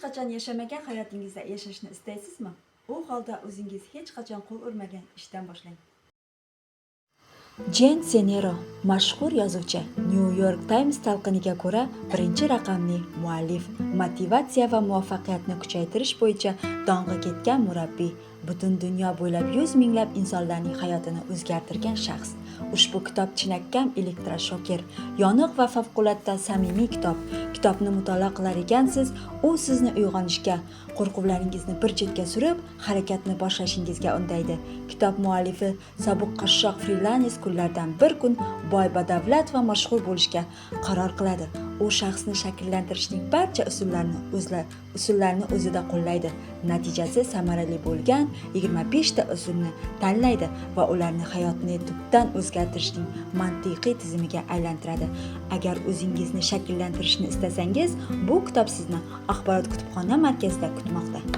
Qachon yashamagan hayotingizda yashashni istaysizmi? U holda o'zingiz hech qachon qo'l urmagan ishdan boshlang. Jen Senero, mashhur yozuvchi, New York Times talqiniga ko'ra, birinchi raqamli muallif, motivatsiya va muvaffaqiyatni kuchaytirish bo'yicha dong'i ketgan murabbiy, butun dunyo bo'ylab 100 minglab insonlarning hayotini o'zgartirgan shaxs. Ushbu kitob chinakam elektroshoker, yoniq va favqulodda samimiy kitob. Kitobni mutolaa qilar ekansiz, u sizni uyg'onishga, qo'rquvlaringizni bir chetga surib, harakatni boshlashingizga undaydi. Kitob muallifi sobiq qashshoq frilanser kunlardan bir kun boy, badavlat va mashhur bo'lishga qaror qiladi. U shaxsni shakllantirishning barcha usullarini o'zida qo'llaydi. Natijasi samarali bo'lgan 25 ta usulni tanlaydi va ularni hayotni tubdan o'zgartirishning mantiqiy tizimiga aylantiradi. Agar o'zingizni shakllantirishni istasangiz, bu kitob sizni Axborot kutubxona markazida kutmoqda.